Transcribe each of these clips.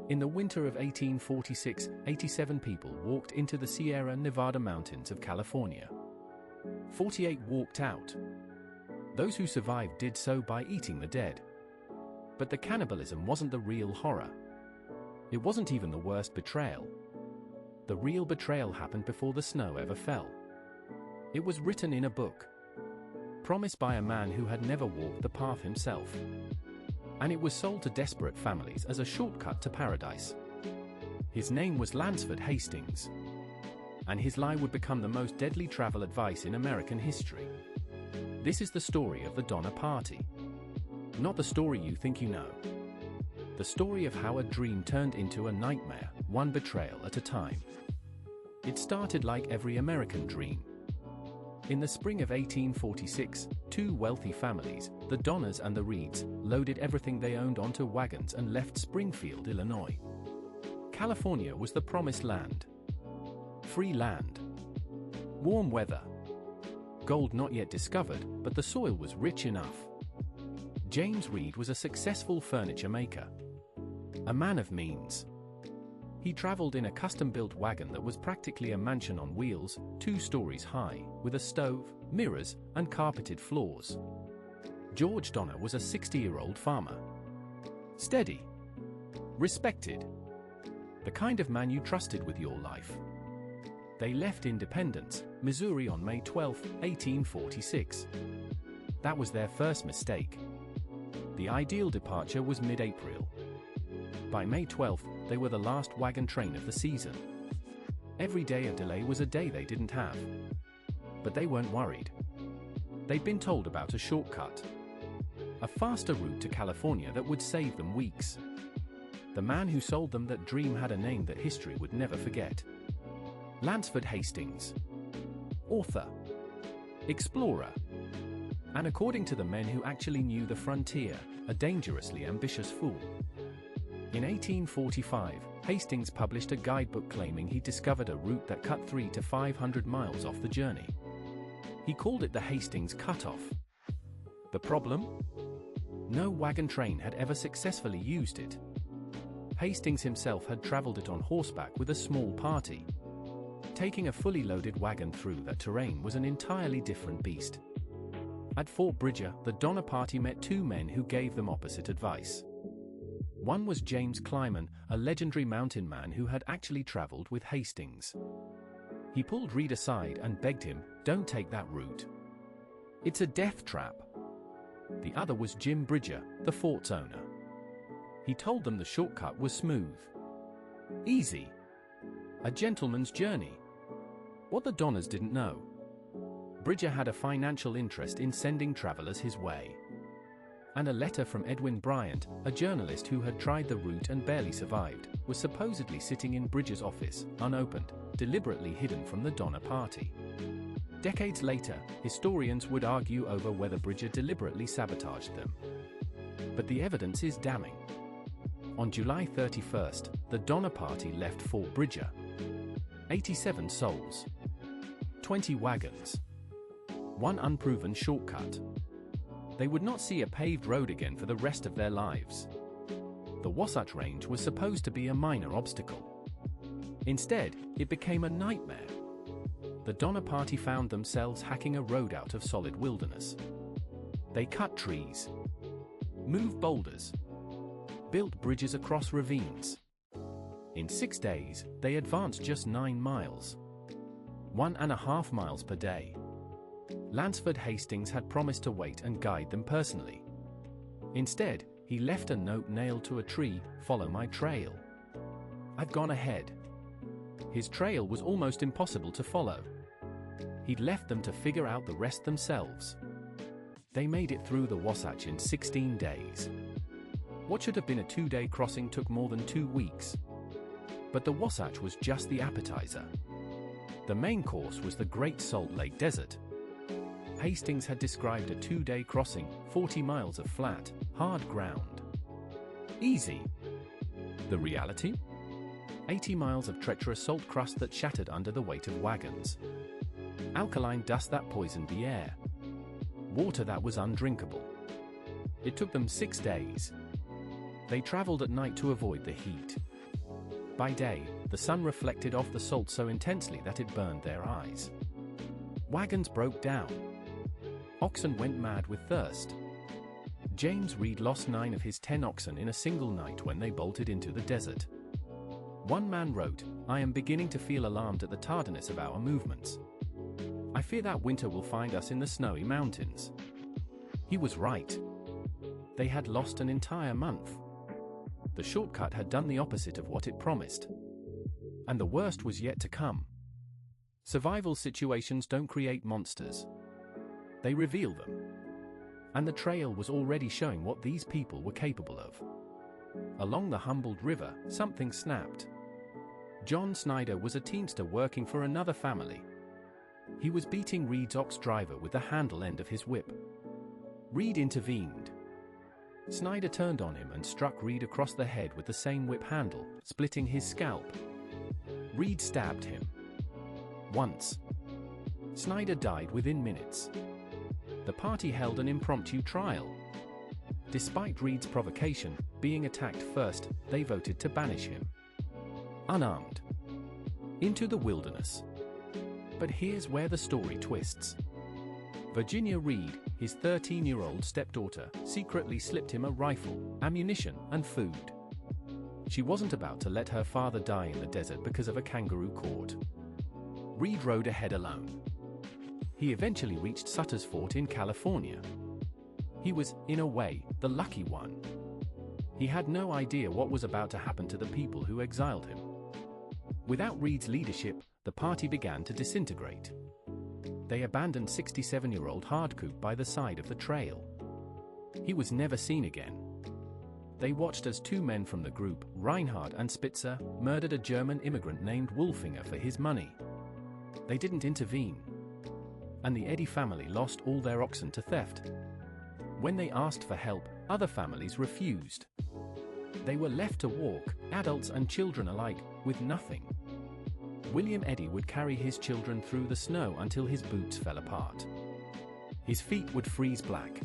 In the winter of 1846, 87 people walked into the Sierra Nevada mountains of California. 48 walked out. Those who survived did so by eating the dead. But the cannibalism wasn't the real horror. It wasn't even the worst betrayal. The real betrayal happened before the snow ever fell. It was written in a book, promised by a man who had never walked the path himself. And it was sold to desperate families as a shortcut to paradise. His name was Lansford Hastings. And his lie would become the most deadly travel advice in American history. This is the story of the Donner Party. Not the story you think you know. The story of how a dream turned into a nightmare, one betrayal at a time. It started like every American dream. In the spring of 1846, two wealthy families, the Donners and the Reeds, loaded everything they owned onto wagons and left Springfield, Illinois. California was the promised land. Free land. Warm weather. Gold not yet discovered, but the soil was rich enough. James Reed was a successful furniture maker. A man of means. He traveled in a custom-built wagon that was practically a mansion on wheels, 2 stories high, with a stove, mirrors, and carpeted floors. George Donner was a 60-year-old farmer. Steady. Respected. The kind of man you trusted with your life. They left Independence, Missouri on May 12, 1846. That was their first mistake. The ideal departure was mid-April. By May 12th, they were the last wagon train of the season. Every day of delay was a day they didn't have. But they weren't worried. They'd been told about a shortcut. A faster route to California that would save them weeks. The man who sold them that dream had a name that history would never forget. Lansford Hastings. Author. Explorer. And according to the men who actually knew the frontier, a dangerously ambitious fool. In 1845, Hastings published a guidebook claiming he discovered a route that cut 300 to 500 miles off the journey. He called it the Hastings Cutoff. The problem? No wagon train had ever successfully used it. Hastings himself had traveled it on horseback with a small party. Taking a fully loaded wagon through that terrain was an entirely different beast. At Fort Bridger, the Donner Party met 2 men who gave them opposite advice. One was James Clyman, a legendary mountain man who had actually traveled with Hastings. He pulled Reed aside and begged him, "Don't take that route. It's a death trap." The other was Jim Bridger, the fort's owner. He told them the shortcut was smooth. Easy. A gentleman's journey. What the Donners didn't know. Bridger had a financial interest in sending travelers his way. And a letter from Edwin Bryant, a journalist who had tried the route and barely survived, was supposedly sitting in Bridger's office, unopened, deliberately hidden from the Donner Party. Decades later, historians would argue over whether Bridger deliberately sabotaged them. But the evidence is damning. On July 31st, the Donner Party left Fort Bridger. 87 souls. 20 wagons. 1 unproven shortcut. They would not see a paved road again for the rest of their lives. The Wasatch Range was supposed to be a minor obstacle. Instead, it became a nightmare. The Donner Party found themselves hacking a road out of solid wilderness. They cut trees, moved boulders, built bridges across ravines. In 6 days, they advanced just 9 miles. 1.5 miles per day. Lansford Hastings had promised to wait and guide them personally. Instead, he left a note nailed to a tree, "Follow my trail. I've gone ahead." His trail was almost impossible to follow. He'd left them to figure out the rest themselves. They made it through the Wasatch in 16 days. What should have been a 2-day crossing took more than 2 weeks. But the Wasatch was just the appetizer. The main course was the Great Salt Lake Desert. Hastings had described a 2-day crossing, 40 miles of flat, hard ground. Easy. The reality? 80 miles of treacherous salt crust that shattered under the weight of wagons. Alkaline dust that poisoned the air. Water that was undrinkable. It took them 6 days. They traveled at night to avoid the heat. By day, the sun reflected off the salt so intensely that it burned their eyes. Wagons broke down. Oxen went mad with thirst. James Reed lost 9 of his 10 oxen in a single night when they bolted into the desert. One man wrote, "I am beginning to feel alarmed at the tardiness of our movements. I fear that winter will find us in the snowy mountains." He was right. They had lost an entire month. The shortcut had done the opposite of what it promised. And the worst was yet to come. Survival situations don't create monsters. They reveal them. And the trail was already showing what these people were capable of. Along the Humboldt River, something snapped. John Snyder was a teamster working for another family. He was beating Reed's ox driver with the handle end of his whip. Reed intervened. Snyder turned on him and struck Reed across the head with the same whip handle, splitting his scalp. Reed stabbed him. Once. Snyder died within minutes. The party held an impromptu trial. Despite Reed's provocation, being attacked first, they voted to banish him. Unarmed. Into the wilderness. But here's where the story twists. Virginia Reed, his 13-year-old stepdaughter, secretly slipped him a rifle, ammunition, and food. She wasn't about to let her father die in the desert because of a kangaroo court. Reed rode ahead alone. He eventually reached Sutter's Fort in California. He was, in a way, the lucky one. He had no idea what was about to happen to the people who exiled him. Without Reed's leadership, the party began to disintegrate. They abandoned 67-year-old Hardcoop by the side of the trail. He was never seen again. They watched as 2 men from the group, Reinhard and Spitzer, murdered a German immigrant named Wolfinger for his money. They didn't intervene. And the Eddy family lost all their oxen to theft. When they asked for help, other families refused. They were left to walk, adults and children alike, with nothing. William Eddy would carry his children through the snow until his boots fell apart. His feet would freeze black.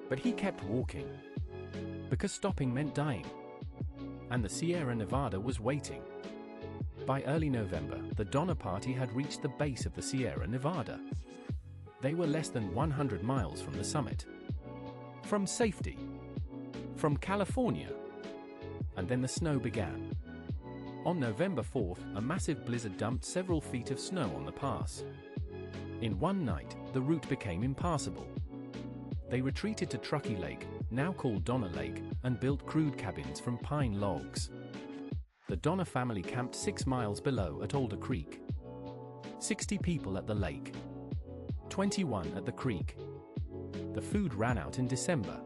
But he kept walking. Because stopping meant dying. And the Sierra Nevada was waiting. By early November, the Donner Party had reached the base of the Sierra Nevada. They were less than 100 miles from the summit. From safety. From California. And then the snow began. On November 4th, a massive blizzard dumped several feet of snow on the pass. In one night, the route became impassable. They retreated to Truckee Lake, now called Donner Lake, and built crude cabins from pine logs. The Donner family camped 6 miles below at Alder Creek. 60 people at the lake. 21 at the creek. The food ran out in December.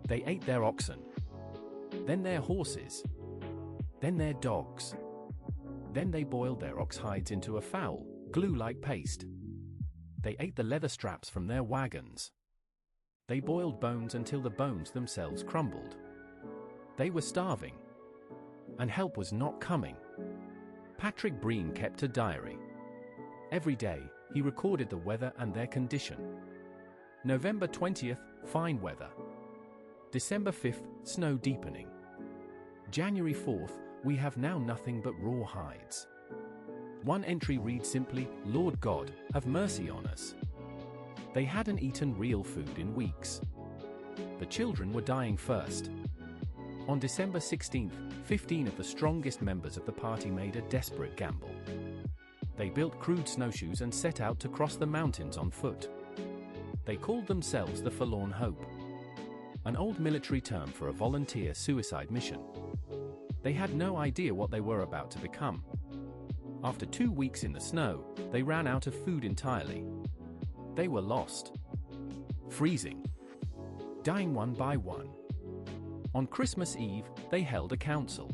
They ate their oxen. Then their horses. Then their dogs. Then they boiled their ox hides into a foul, glue-like paste. They ate the leather straps from their wagons. They boiled bones until the bones themselves crumbled. They were starving. And help was not coming. Patrick Breen kept a diary. Every day, he recorded the weather and their condition. November 20th, fine weather. December 5th, snow deepening. January 4th, we have now nothing but raw hides. One entry reads simply, "Lord God, have mercy on us." They hadn't eaten real food in weeks. The children were dying first. On December 16th, 15 of the strongest members of the party made a desperate gamble. They built crude snowshoes and set out to cross the mountains on foot. They called themselves the Forlorn Hope, an old military term for a volunteer suicide mission. They had no idea what they were about to become. After 2 weeks in the snow, they ran out of food entirely. They were lost. Freezing. Dying one by one. On Christmas Eve, they held a council.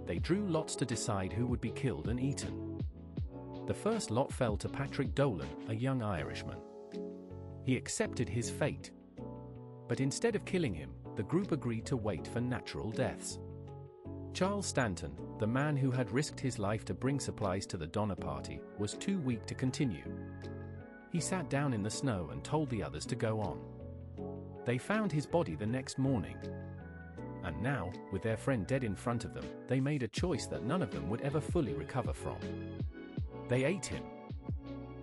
They drew lots to decide who would be killed and eaten. The first lot fell to Patrick Dolan, a young Irishman. He accepted his fate. But instead of killing him, the group agreed to wait for natural deaths. Charles Stanton, the man who had risked his life to bring supplies to the Donner Party, was too weak to continue. He sat down in the snow and told the others to go on. They found his body the next morning. And now, with their friend dead in front of them, they made a choice that none of them would ever fully recover from. They ate him.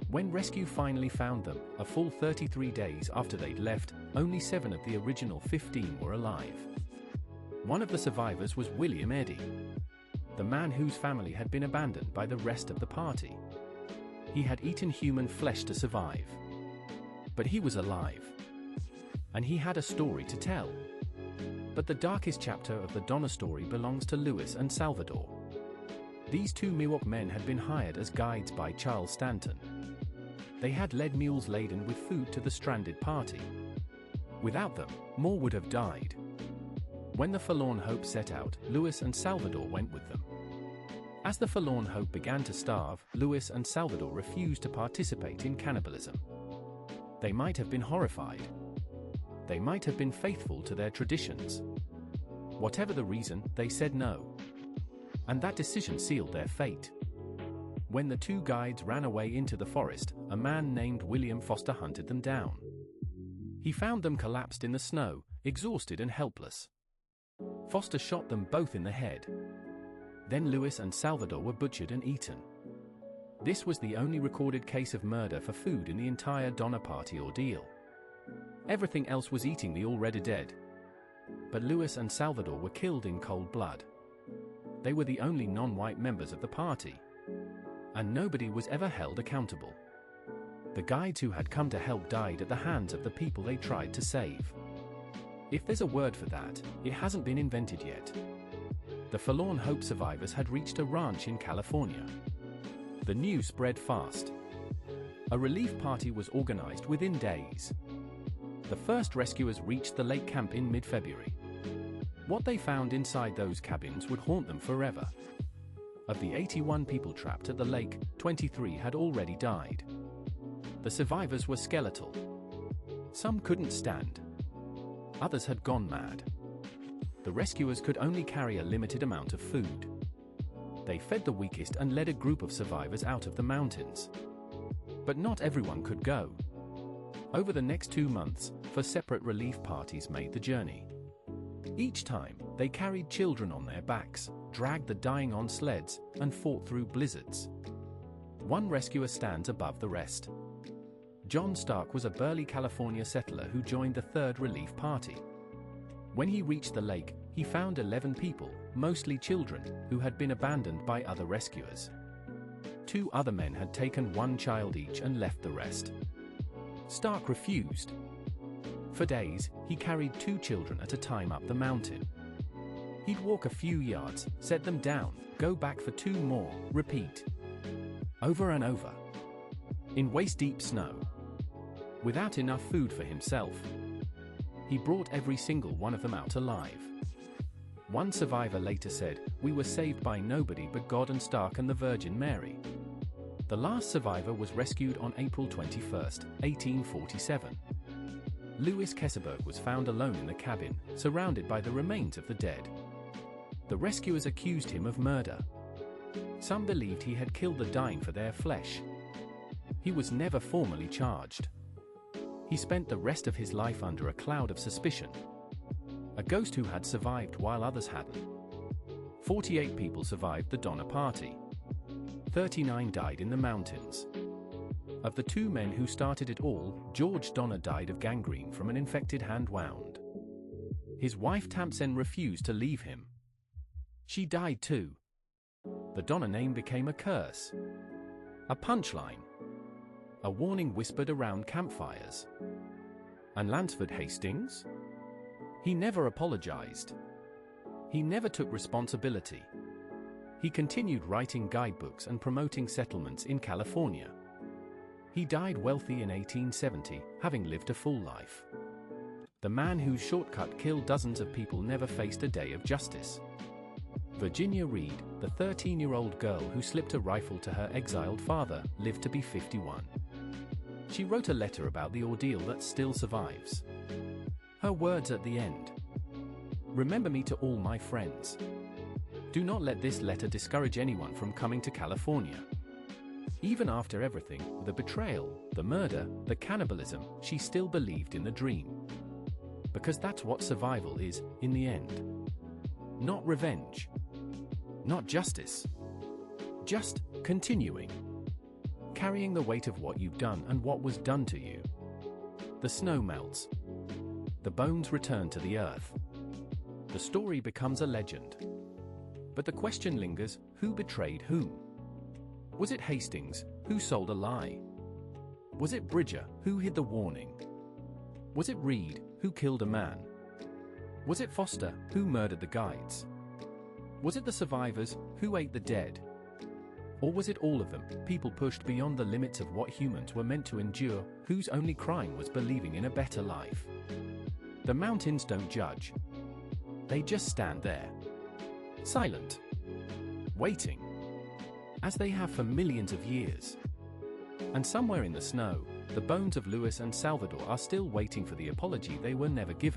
When rescue finally found them, a full 33 days after they'd left, only 7 of the original 15 were alive. One of the survivors was William Eddy, the man whose family had been abandoned by the rest of the party. He had eaten human flesh to survive. But he was alive. And he had a story to tell. But the darkest chapter of the Donner story belongs to Lewis and Salvador. These 2 Miwok men had been hired as guides by Charles Stanton. They had led mules laden with food to the stranded party. Without them, more would have died. When the Forlorn Hope set out, Lewis and Salvador went with them. As the Forlorn Hope began to starve, Lewis and Salvador refused to participate in cannibalism. They might have been horrified. They might have been faithful to their traditions. Whatever the reason, they said no. And that decision sealed their fate. When the 2 guides ran away into the forest, a man named William Foster hunted them down. He found them collapsed in the snow, exhausted and helpless. Foster shot them both in the head. Then Lewis and Salvador were butchered and eaten. This was the only recorded case of murder for food in the entire Donner Party ordeal. Everything else was eating the already dead. But Lewis and Salvador were killed in cold blood. They were the only non-white members of the party. And nobody was ever held accountable. The guides who had come to help died at the hands of the people they tried to save. If there's a word for that, it hasn't been invented yet. The Forlorn Hope survivors had reached a ranch in California. The news spread fast. A relief party was organized within days. The first rescuers reached the lake camp in mid-February. What they found inside those cabins would haunt them forever. Of the 81 people trapped at the lake, 23 had already died. The survivors were skeletal. Some couldn't stand. Others had gone mad. The rescuers could only carry a limited amount of food. They fed the weakest and led a group of survivors out of the mountains. But not everyone could go. Over the next 2 months, 4 separate relief parties made the journey. Each time, they carried children on their backs, dragged the dying on sleds, and fought through blizzards. One rescuer stands above the rest. John Stark was a burly California settler who joined the 3rd relief party. When he reached the lake, he found 11 people, mostly children, who had been abandoned by other rescuers. 2 other men had taken 1 child each and left the rest. Stark refused. For days, he carried 2 children at a time up the mountain. He'd walk a few yards, set them down, go back for 2 more, repeat. Over and over. In waist-deep snow. Without enough food for himself. He brought every single one of them out alive. One survivor later said, "We were saved by nobody but God and Stark and the Virgin Mary." The last survivor was rescued on April 21, 1847. Louis Kesselberg was found alone in the cabin, surrounded by the remains of the dead. The rescuers accused him of murder. Some believed he had killed the dying for their flesh. He was never formally charged. He spent the rest of his life under a cloud of suspicion. A ghost who had survived while others hadn't. 48 people survived the Donner Party. 39 died in the mountains. Of the 2 men who started it all, George Donner died of gangrene from an infected hand wound. His wife Tamsen refused to leave him. She died too. The Donner name became a curse. A punchline. A warning whispered around campfires. And Lansford Hastings? He never apologized. He never took responsibility. He continued writing guidebooks and promoting settlements in California. He died wealthy in 1870, having lived a full life. The man whose shortcut killed dozens of people never faced a day of justice. Virginia Reed, the 13-year-old girl who slipped a rifle to her exiled father, lived to be 51. She wrote a letter about the ordeal that still survives. Her words at the end: "Remember me to all my friends. Do not let this letter discourage anyone from coming to California." Even after everything, the betrayal, the murder, the cannibalism, she still believed in the dream. Because that's what survival is, in the end. not revenge. Not justice. Just continuing. Carrying the weight of what you've done and what was done to you. The snow melts. The bones return to the earth. The story becomes a legend. But the question lingers, who betrayed whom? Was it Hastings, who sold a lie? Was it Bridger, who hid the warning? Was it Reed, who killed a man? Was it Foster, who murdered the guides? Was it the survivors, who ate the dead? Or was it all of them, people pushed beyond the limits of what humans were meant to endure, whose only crime was believing in a better life? The mountains don't judge. They just stand there. Silent. Waiting. As they have for millions of years. And somewhere in the snow, the bones of Louis and Salvador are still waiting for the apology they were never given.